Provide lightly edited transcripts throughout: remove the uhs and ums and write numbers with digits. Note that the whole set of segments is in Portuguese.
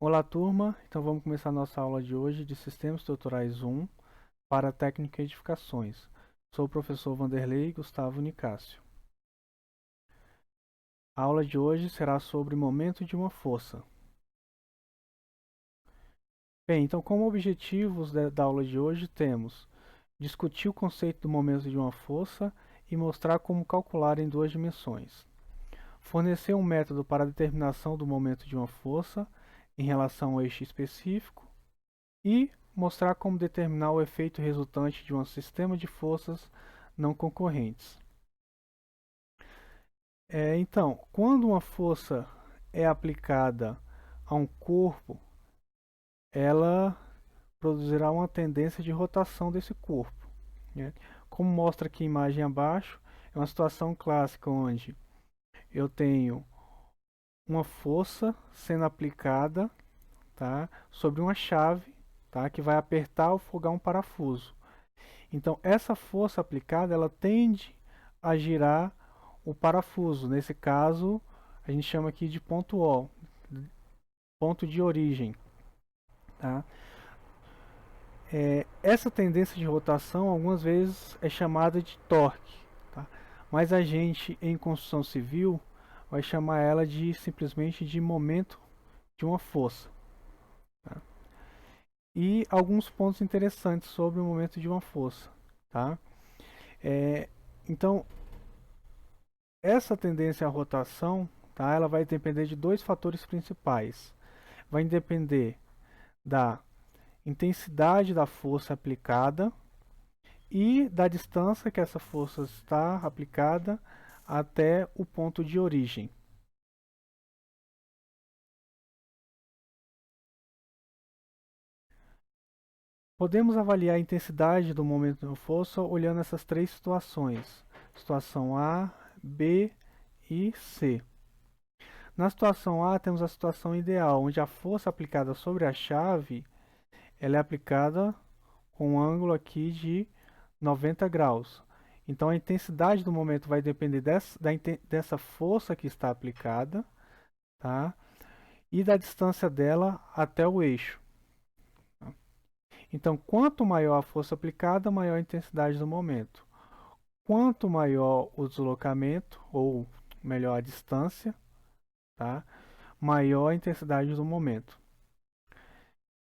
Olá, turma. Então vamos começar nossa aula de hoje de Sistemas Estruturais 1 para Técnica e Edificações. Sou o professor Vanderlei Gustavo Nicásio. A aula de hoje será sobre momento de uma força. Bem, então como objetivos da aula de hoje temos discutir o conceito do momento de uma força e mostrar como calcular em duas dimensões. Fornecer um método para a determinação do momento de uma força em relação ao eixo específico e mostrar como determinar o efeito resultante de um sistema de forças não concorrentes. Então, quando uma força é aplicada a um corpo, ela produzirá uma tendência de rotação desse corpo, né? Como mostra aqui a imagem abaixo, é uma situação clássica onde eu tenho uma força sendo aplicada, tá, sobre uma chave, tá, que vai apertar ou folgar um parafuso. Então, essa força aplicada, ela tende a girar o parafuso. Nesse caso, a gente chama aqui de ponto O, ponto de origem. Tá? Essa tendência de rotação, algumas vezes, é chamada de torque. Tá? Mas a gente, em construção civil, vai chamar ela de simplesmente de momento de uma força. Tá? E alguns pontos interessantes sobre o momento de uma força. Tá? Então, essa tendência à rotação, tá, ela vai depender de dois fatores principais. Vai depender da intensidade da força aplicada e da distância que essa força está aplicada até o ponto de origem. Podemos avaliar a intensidade do momento da força olhando essas três situações: situação A, B e C. Na situação A, temos a situação ideal, onde a força aplicada sobre a chave ela é aplicada com um ângulo aqui de 90 graus. Então a intensidade do momento vai depender dessa força que está aplicada, tá? E da distância dela até o eixo. Tá? Então, quanto maior a força aplicada, maior a intensidade do momento. Quanto maior o deslocamento, ou melhor a distância, tá? Maior a intensidade do momento.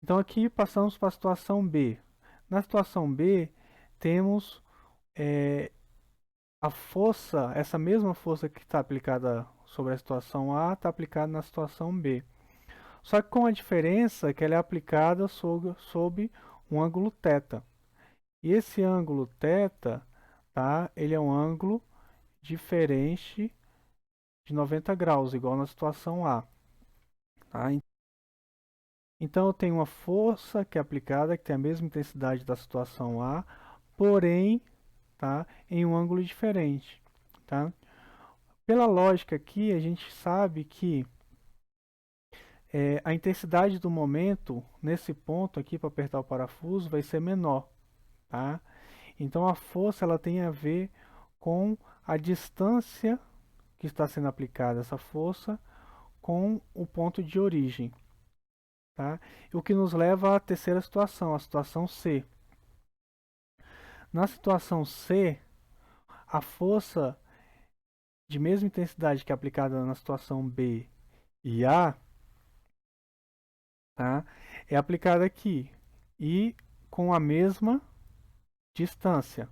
Então aqui passamos para a situação B. Na situação B, temos a força, essa mesma força que está aplicada sobre a situação A, está aplicada na situação B. Só que com a diferença que ela é aplicada sob um ângulo θ. E esse ângulo θ, tá, ele é um ângulo diferente de 90 graus, igual na situação A. Tá? Então eu tenho uma força que é aplicada, que tem a mesma intensidade da situação A, porém, tá, em um ângulo diferente. Tá? Pela lógica aqui, a gente sabe que a intensidade do momento nesse ponto aqui para apertar o parafuso vai ser menor. Tá? Então a força ela tem a ver com a distância que está sendo aplicada essa força com o ponto de origem. Tá? O que nos leva à terceira situação, a situação C. Na situação C, a força de mesma intensidade que é aplicada na situação B e A, tá, é aplicada aqui e com a mesma distância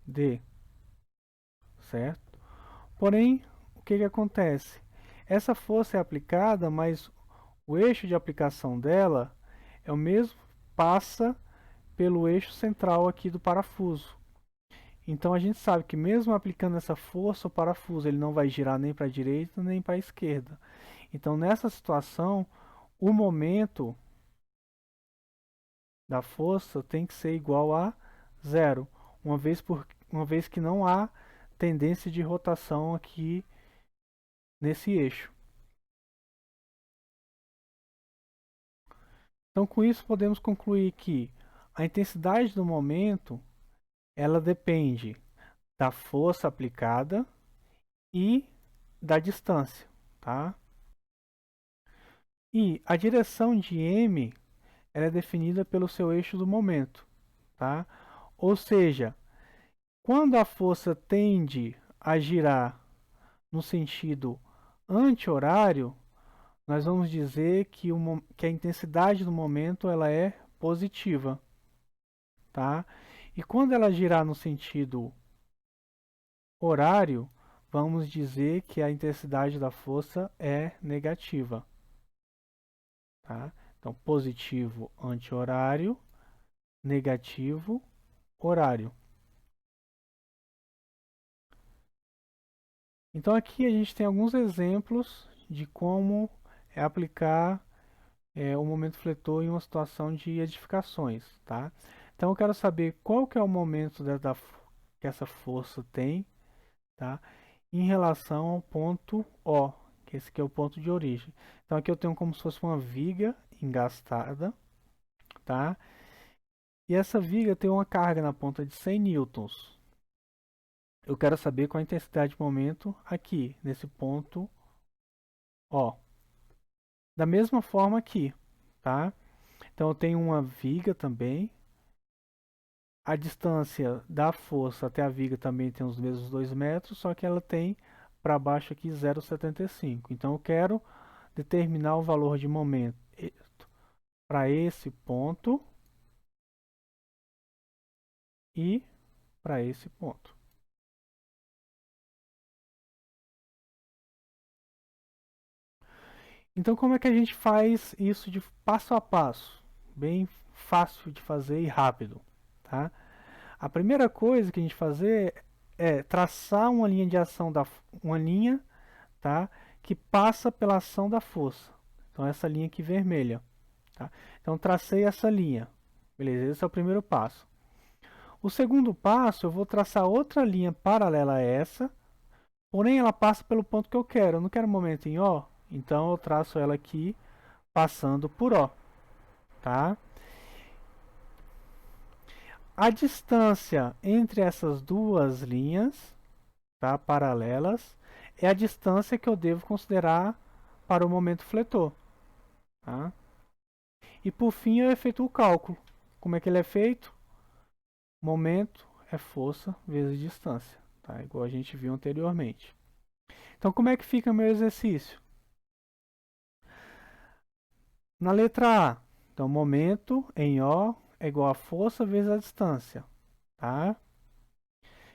D, certo? Porém, o que acontece? Essa força é aplicada, mas o eixo de aplicação dela é o mesmo, passa pelo eixo central aqui do parafuso. Então a gente sabe que mesmo aplicando essa força, o parafuso ele não vai girar nem para a direita nem para a esquerda. Então nessa situação, o momento da força tem que ser igual a zero, uma vez que não há tendência de rotação aqui nesse eixo. Então com isso podemos concluir que a intensidade do momento ela depende da força aplicada e da distância, tá? E a direção de M ela é definida pelo seu eixo do momento, tá? Ou seja, quando a força tende a girar no sentido anti-horário, nós vamos dizer que a intensidade do momento ela é positiva, tá? E quando ela girar no sentido horário, vamos dizer que a intensidade da força é negativa, tá? Então, positivo anti-horário, negativo horário. Então aqui a gente tem alguns exemplos de como aplicar o momento fletor em uma situação de edificações, tá? Então eu quero saber qual que é o momento que essa força tem, tá? Em relação ao ponto O, que esse aqui é o ponto de origem. Então aqui eu tenho como se fosse uma viga engastada, tá? E essa viga tem uma carga na ponta de 100 newtons. Eu quero saber qual a intensidade de momento aqui, nesse ponto O. Da mesma forma aqui, tá? Então eu tenho uma viga também. A distância da força até a viga também tem os mesmos 2 metros, só que ela tem para baixo aqui 0,75. Então eu quero determinar o valor de momento para esse ponto e para esse ponto. Então como é que a gente faz isso de passo a passo? Bem fácil de fazer e rápido, tá? A primeira coisa que a gente fazer é traçar uma linha de ação uma linha, tá, que passa pela ação da força. Então essa linha aqui vermelha, tá? Então tracei essa linha. Beleza, esse é o primeiro passo. O segundo passo, eu vou traçar outra linha paralela a essa, porém ela passa pelo ponto que eu quero. Eu não quero momento em O, então eu traço ela aqui passando por O, tá? A distância entre essas duas linhas, tá, paralelas, é a distância que eu devo considerar para o momento fletor. Tá? E por fim eu efetuo o cálculo. Como é que ele é feito? Momento é força vezes distância, tá? Igual a gente viu anteriormente. Então como é que fica meu exercício? Na letra A, então momento em O é igual a força vezes a distância. Tá?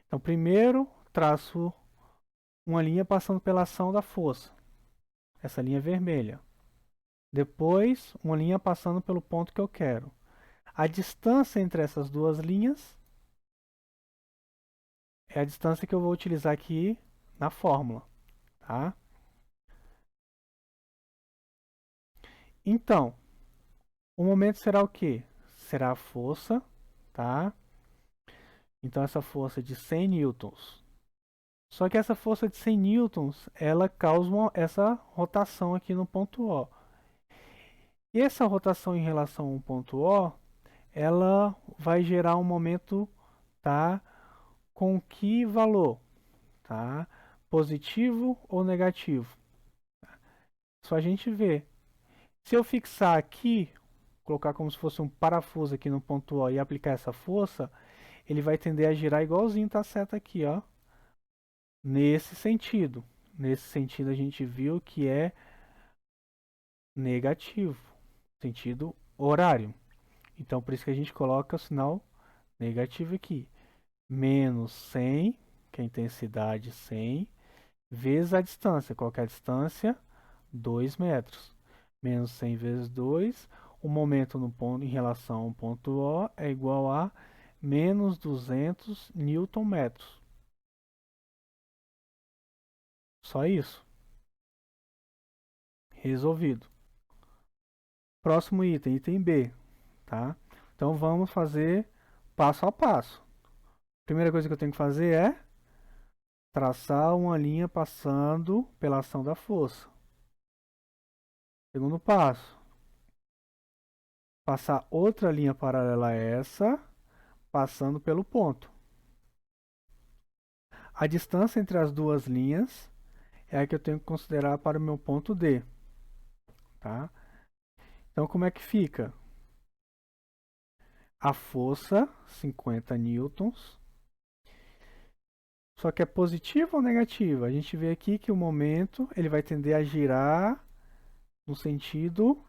Então primeiro traço uma linha passando pela ação da força. Essa linha é vermelha. Depois, uma linha passando pelo ponto que eu quero. A distância entre essas duas linhas é a distância que eu vou utilizar aqui na fórmula. Tá? Então, o momento será o quê? Será a força, tá? Então, essa força de 100 newtons. Só que essa força de 100 newtons, ela causa essa rotação aqui no ponto O. E essa rotação em relação ao ponto O, ela vai gerar um momento, tá? Com que valor? Tá? Positivo ou negativo? Só a gente ver. Se eu fixar aqui, colocar como se fosse um parafuso aqui no ponto O e aplicar essa força, ele vai tender a girar igualzinho tá a seta aqui, ó. Nesse sentido. Nesse sentido a gente viu que é negativo, sentido horário. Então por isso que a gente coloca o sinal negativo aqui. Menos 100, que é a intensidade 100, vezes a distância. Qual que é a distância? 2 metros. Menos 100 vezes 2. O momento no ponto, em relação ao ponto O é igual a menos 200 newton metros. Só isso. Resolvido. Próximo item, item B. Tá? Então vamos fazer passo a passo. Primeira coisa que eu tenho que fazer é traçar uma linha passando pela ação da força. Segundo passo, passar outra linha paralela a essa, passando pelo ponto. A distância entre as duas linhas é a que eu tenho que considerar para o meu ponto D. Tá? Então, como é que fica? A força, 50 newtons. Só que é positiva ou negativa? A gente vê aqui que o momento ele vai tender a girar no sentido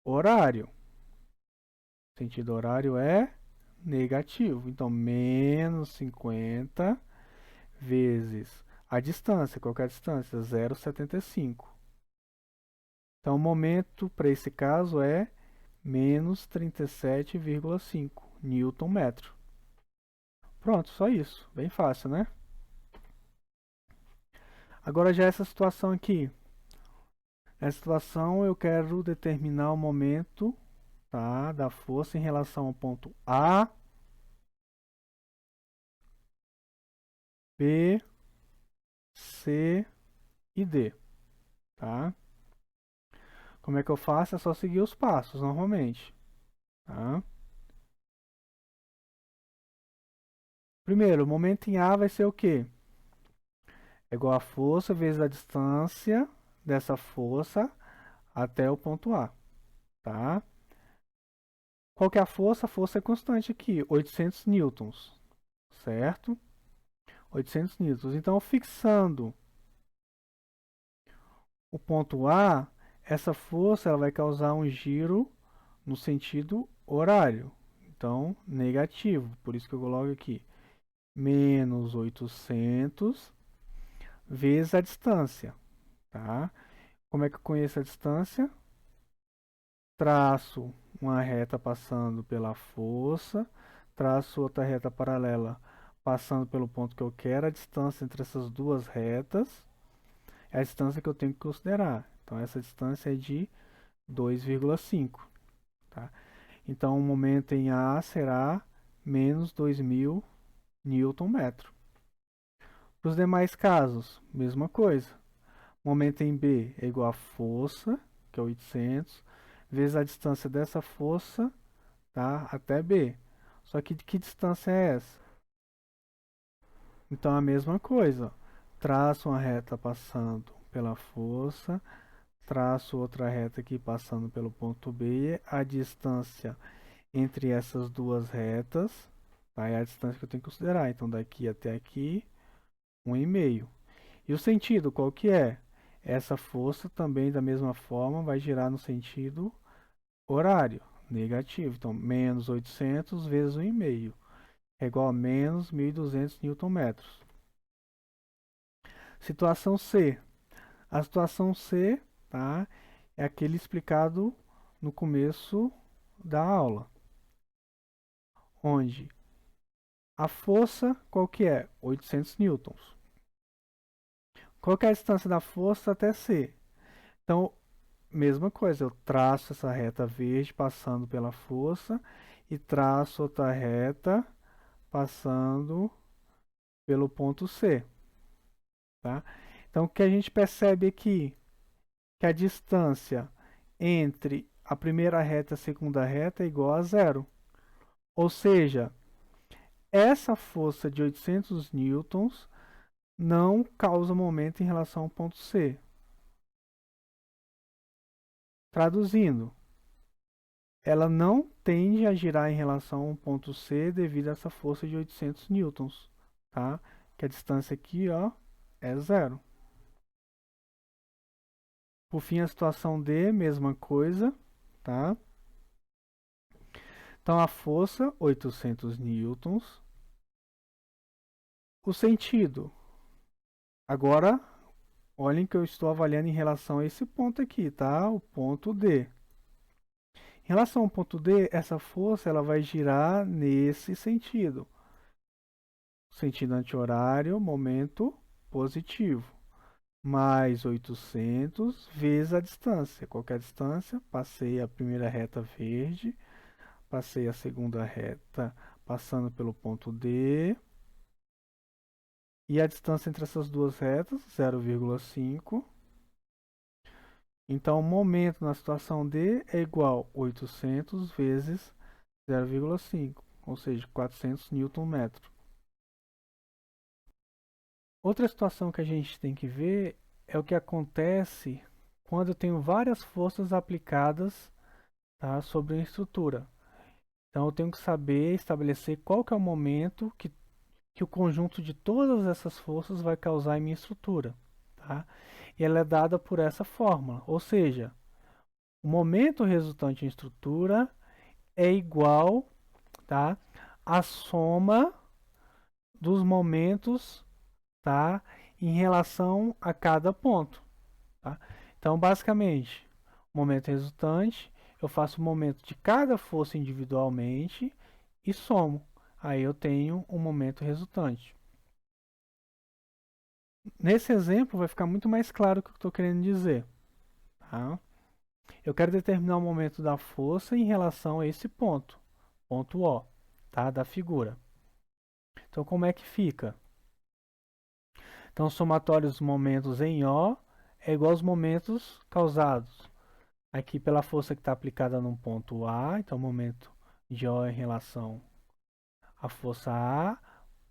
horário. O sentido horário é negativo. Então, menos 50 vezes a distância. Qual que é a distância? 0,75. Então, o momento para esse caso é menos 37,5 Newton metro. Pronto, só isso. Bem fácil, né? Agora já essa situação aqui. Nessa situação eu quero determinar o momento, tá, da força em relação ao ponto A, B, C e D. Tá? Como é que eu faço? É só seguir os passos normalmente. Tá? Primeiro, o momento em A vai ser o quê? É igual a força vezes a distância dessa força até o ponto A. Tá? Qual que é a força? A força é constante aqui, 800 newtons. Certo? 800 newtons. Então, fixando o ponto A, essa força ela vai causar um giro no sentido horário. Então, negativo. Por isso que eu coloco aqui menos 800 vezes a distância. Tá? Como é que eu conheço a distância? Traço uma reta passando pela força, traço outra reta paralela passando pelo ponto que eu quero. A distância entre essas duas retas é a distância que eu tenho que considerar. Então, essa distância é de 2,5. Tá? Então, o momento em A será menos 2.000 Newton metro. Para os demais casos, mesma coisa. Momento em B é igual a força, que é 800, vezes a distância dessa força, tá, até B. Só que distância é essa? Então, a mesma coisa. Traço uma reta passando pela força, traço outra reta aqui passando pelo ponto B. A distância entre essas duas retas, tá, é a distância que eu tenho que considerar. Então, daqui até aqui, 1,5. E o sentido, qual que é? Essa força também, da mesma forma, vai girar no sentido horário, negativo. Então, menos 800 vezes 1,5 é igual a menos 1.200 Nm. Situação C. A situação C, tá, é aquele explicado no começo da aula, onde a força, qual que é? 800 newtons. Qual que é a distância da força até C? Então, mesma coisa, eu traço essa reta verde passando pela força e traço outra reta passando pelo ponto C. Tá? Então, o que a gente percebe aqui? Que a distância entre a primeira reta e a segunda reta é igual a zero. Ou seja, essa força de 800 newtons não causa momento em relação ao ponto C. Traduzindo, ela não tende a girar em relação ao ponto C devido a essa força de 800 newtons, tá? Que a distância aqui, ó, é zero. Por fim, a situação D, mesma coisa, tá? Então, a força, 800 newtons. O sentido. Agora, olhem que eu estou avaliando em relação a esse ponto aqui, tá? O ponto D. Em relação ao ponto D, essa força ela vai girar nesse sentido. Sentido anti-horário, momento positivo. Mais 800 vezes a distância. Qual que é a distância? Passei a primeira reta verde, passei a segunda reta passando pelo ponto D. E a distância entre essas duas retas, 0,5. Então, o momento na situação D é igual a 800 vezes 0,5, ou seja, 400 Nm. Outra situação que a gente tem que ver é o que acontece quando eu tenho várias forças aplicadas, tá, sobre a estrutura. Então eu tenho que saber estabelecer qual que é o momento que o conjunto de todas essas forças vai causar em minha estrutura. Tá? E ela é dada por essa fórmula, ou seja, o momento resultante em estrutura é igual, tá, à soma dos momentos, tá, em relação a cada ponto. Tá? Então, basicamente, o momento resultante, eu faço o momento de cada força individualmente e somo. Aí eu tenho um momento resultante. Nesse exemplo, vai ficar muito mais claro o que eu estou querendo dizer. Tá? Eu quero determinar o momento da força em relação a esse ponto, ponto O, tá? Da figura. Então, como é que fica? Então, o somatório dos momentos em O é igual aos momentos causados aqui pela força que está aplicada num ponto A, então o momento de O em relação à força A,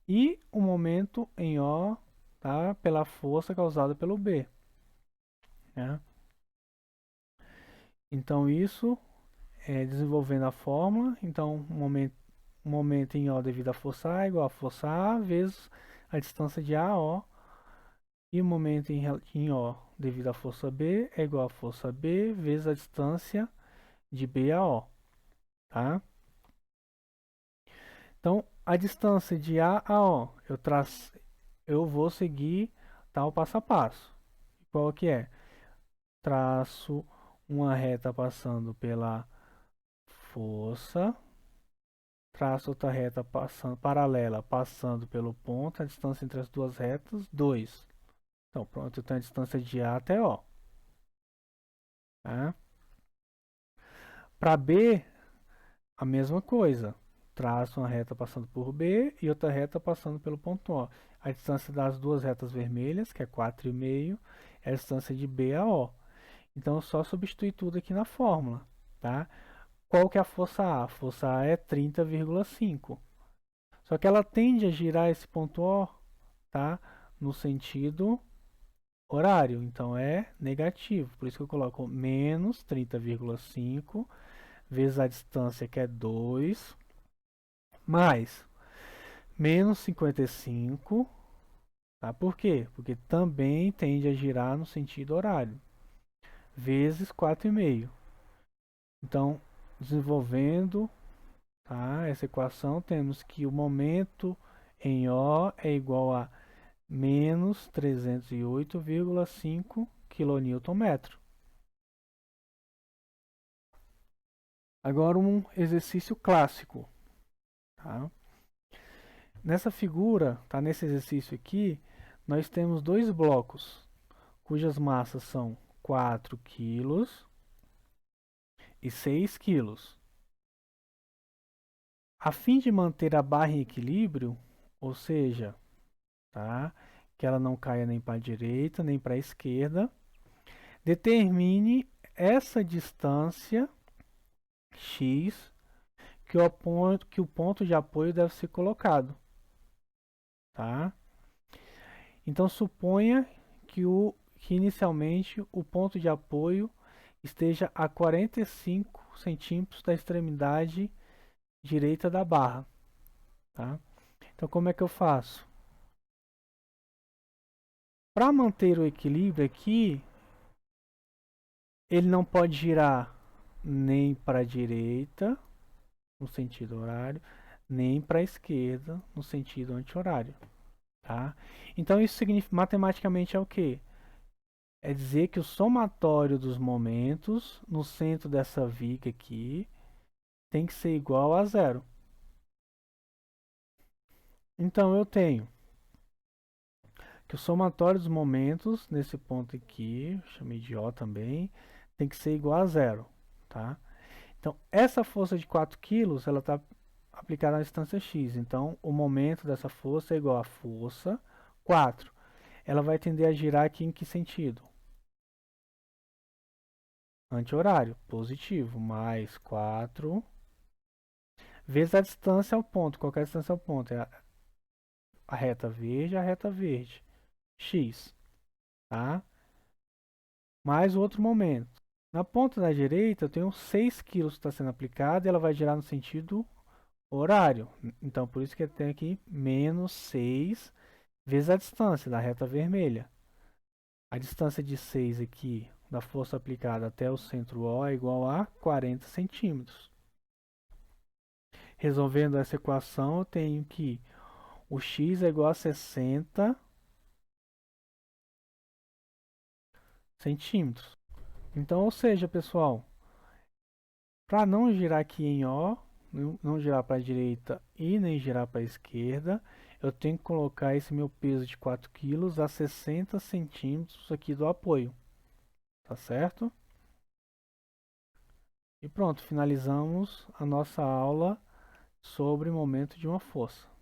e o momento em O, tá, pela força causada pelo B. Né? Então, isso é desenvolvendo a fórmula. Então, o momento em O devido à força A é igual a força A vezes a distância de A a O. E o momento em O devido à força B é igual a força B vezes a distância de B a O. Tá? Então, a distância de A a O, eu vou seguir tal passo a passo. Qual que é? Traço uma reta passando pela força, traço outra reta paralela passando pelo ponto, a distância entre as duas retas, 2. Então, pronto, eu tenho a distância de A até O. Tá? Para B, a mesma coisa. Traço uma reta passando por B e outra reta passando pelo ponto O. A distância das duas retas vermelhas, que é 4,5, é a distância de B a O. Então, eu só substituir tudo aqui na fórmula. Tá? Qual que é a força A? A força A é 30,5. Só que ela tende a girar esse ponto O, tá, no sentido horário. Então, é negativo. Por isso que eu coloco menos 30,5 vezes a distância, que é 2, mais menos 55, tá? Por quê? Porque também tende a girar no sentido horário, vezes 4,5. Então, desenvolvendo, tá, essa equação, temos que o momento em O é igual a menos 308,5 kNm. Agora um exercício clássico. Tá? Nessa figura, tá, nesse exercício aqui, nós temos dois blocos, cujas massas são 4 kg e 6 kg. A fim de manter a barra em equilíbrio, ou seja, tá, que ela não caia nem para a direita nem para a esquerda, determine essa distância x que o ponto de apoio deve ser colocado. Tá? Então suponha que inicialmente o ponto de apoio esteja a 45 centímetros da extremidade direita da barra. Tá? Então como é que eu faço? Para manter o equilíbrio aqui, ele não pode girar nem para a direita, no sentido horário, nem para a esquerda, no sentido anti-horário. Tá? Então isso significa, matematicamente é o quê? É dizer que o somatório dos momentos no centro dessa viga aqui tem que ser igual a zero. Então eu tenho que o somatório dos momentos nesse ponto aqui, chamei de O também, tem que ser igual a zero. Tá? Então essa força de 4 kg ela está aplicada na distância x. Então o momento dessa força é igual a força 4. Ela vai tender a girar aqui em que sentido? Anti-horário, positivo, mais 4 vezes a distância ao ponto. Qual é a distância ao ponto? É a reta verde, x. Tá? mais o outro momento. Na ponta da direita, eu tenho 6 kg que está sendo aplicado e ela vai girar no sentido horário. Então, por isso que eu tenho aqui menos 6 vezes a distância da reta vermelha. A distância de 6 aqui, da força aplicada até o centro O, é igual a 40 centímetros. Resolvendo essa equação, eu tenho que o x é igual a 60 centímetros. Então, ou seja, pessoal, para não girar aqui em O, não girar para a direita e nem girar para a esquerda, eu tenho que colocar esse meu peso de 4 kg a 60 centímetros aqui do apoio. Tá certo? E pronto, finalizamos a nossa aula sobre o momento de uma força.